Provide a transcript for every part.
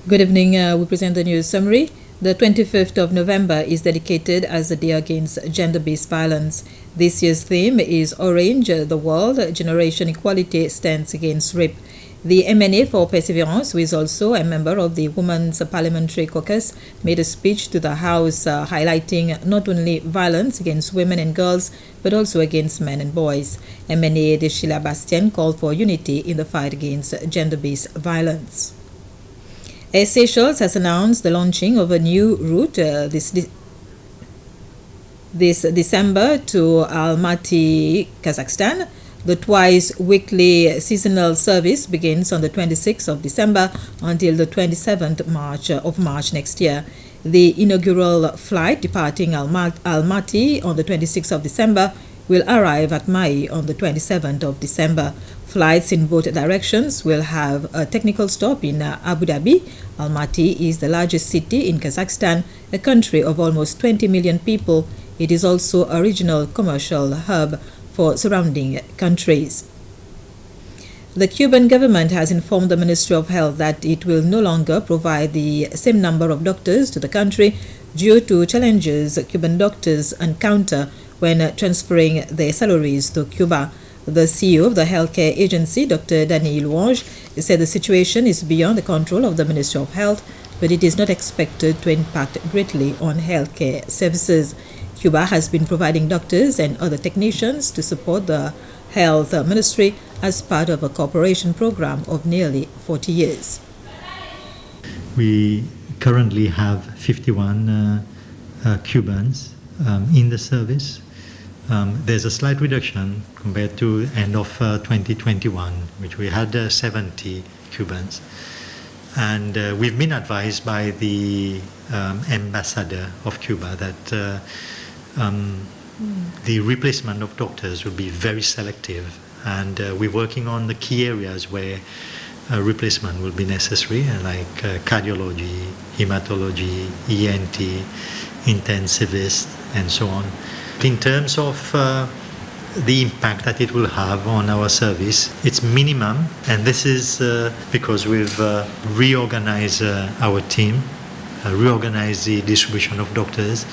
Good evening. We present the news summary. The 25th of November is dedicated as the Day Against Gender-Based Violence. This year's theme is Orange, the World Generation Equality Stands Against Rape. The MNA for Perseverance, who is also a member of the Women's Parliamentary Caucus, made a speech to the House highlighting not only violence against women and girls, but also against men and boys. MNA de Sheila Bastien called for unity in the fight against gender-based violence. Air Seychelles has announced the launching of a new route this December to Almaty, Kazakhstan. The twice-weekly seasonal service begins on the 26th of December until the 27th of March next year. The inaugural flight departing Almaty on the 26th of December will arrive at Mai on the 27th of December. Flights in both directions will have a technical stop in Abu Dhabi. Almaty is the largest city in Kazakhstan, a country of almost 20 million people. It is also a regional commercial hub for surrounding countries. The Cuban government has informed the Ministry of Health that it will no longer provide the same number of doctors to the country due to challenges Cuban doctors encounter when transferring their salaries to Cuba. The CEO of the healthcare agency, Dr. Daniel Louange, said the situation is beyond the control of the Ministry of Health, but it is not expected to impact greatly on healthcare services. Cuba has been providing doctors and other technicians to support the health ministry as part of a cooperation program of nearly 40 years. We currently have 51 Cubans in the service. There's a slight reduction compared to end of 2021, which we had 70 Cubans. And we've been advised by the ambassador of Cuba that the replacement of doctors will be very selective, and we're working on the key areas where replacement will be necessary, like cardiology, hematology, ENT, intensivist, and so on. In terms of the impact that it will have on our service, it's minimum, and this is because we've reorganized our team, reorganized the distribution of doctors,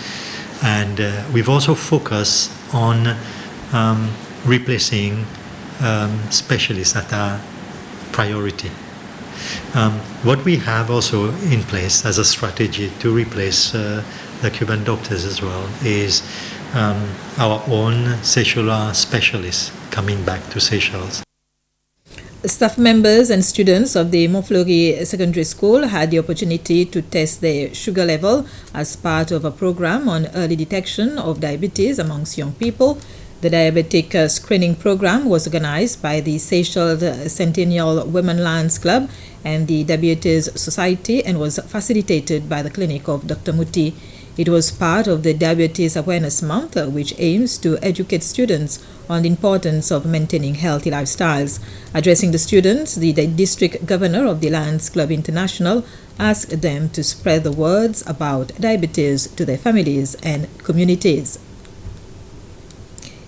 and we've also focused on replacing specialists that are priority. What we have also in place as a strategy to replace the Cuban doctors as well is our own Seychelles specialists coming back to Seychelles. Staff members and students of the Montfleury Secondary School had the opportunity to test their sugar level as part of a program on early detection of diabetes amongst young people. The diabetic screening program was organized by the Seychelles Centennial Women Lions Club and the Diabetes Society and was facilitated by the clinic of Dr. Muti. It was part of the Diabetes Awareness Month, which aims to educate students on the importance of maintaining healthy lifestyles. Addressing the students, the district governor of the Lions Club International asked them to spread the words about diabetes to their families and communities.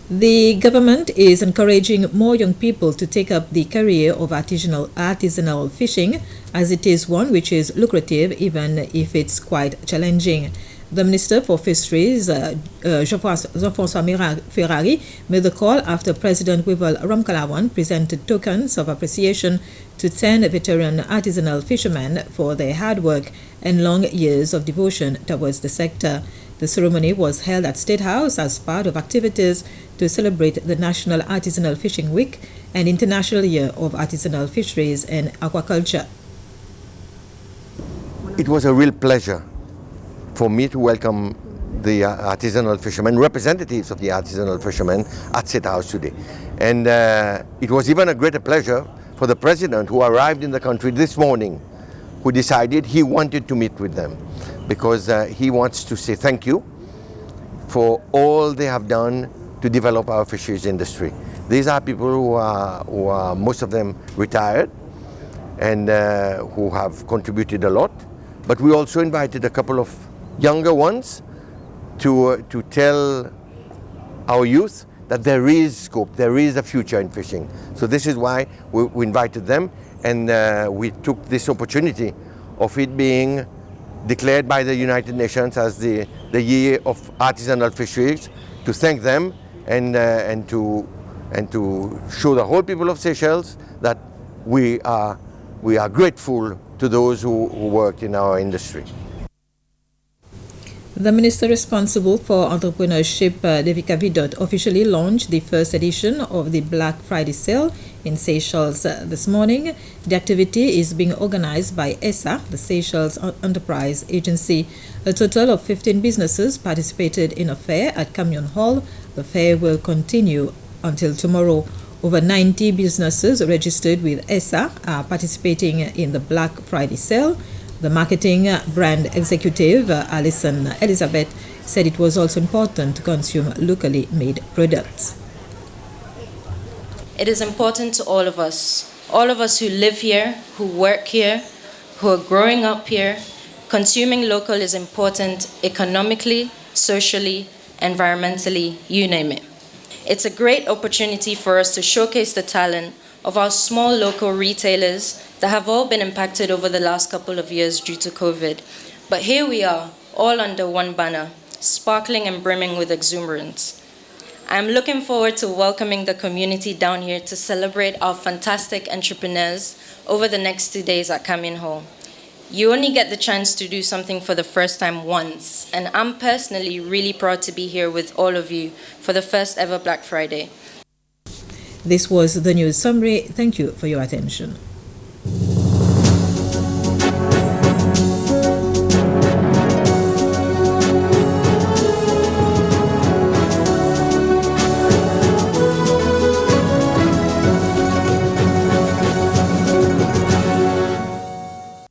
The government is encouraging more young people to take up the career of artisanal fishing, as it is one which is lucrative even if it's quite challenging. The Minister for Fisheries, Jean-François Ferrari, made the call after President Wival Ramkalawan presented tokens of appreciation to 10 veteran artisanal fishermen for their hard work and long years of devotion towards the sector. The ceremony was held at State House as part of activities to celebrate the National Artisanal Fishing Week and International Year of Artisanal Fisheries and Aquaculture. It was a real pleasure for me to welcome the artisanal fishermen, representatives of the artisanal fishermen at State House today. And it was even a greater pleasure for the president, who arrived in the country this morning, who decided he wanted to meet with them because he wants to say thank you for all they have done to develop our fisheries industry. These are people who are most of them retired and who have contributed a lot. But we also invited a couple of younger ones to tell our youth that there is scope, there is a future in fishing. So this is why we invited them, and we took this opportunity of it being declared by the United Nations as the year of artisanal fisheries, to thank them and to show the whole people of Seychelles that we are grateful to those who work in our industry. The minister responsible for entrepreneurship, Devika Vidot, officially launched the first edition of the Black Friday sale in Seychelles this morning. The activity is being organized by ESA, the Seychelles Enterprise Agency. A total of 15 businesses participated in a fair at Camion Hall. The fair will continue until tomorrow. Over 90 businesses registered with ESA are participating in the Black Friday sale. The marketing brand executive, Alison Elizabeth, said it was also important to consume locally made products. It is important to all of us who live here, who work here, who are growing up here. Consuming local is important economically, socially, environmentally, you name it. It's a great opportunity for us to showcase the talent of our small local retailers that have all been impacted over the last couple of years due to COVID. But here we are, all under one banner, sparkling and brimming with exuberance. I'm looking forward to welcoming the community down here to celebrate our fantastic entrepreneurs over the next 2 days at Camion Hall. You only get the chance to do something for the first time once, and I'm personally really proud to be here with all of you for the first ever Black Friday. This was the news summary. Thank you for your attention.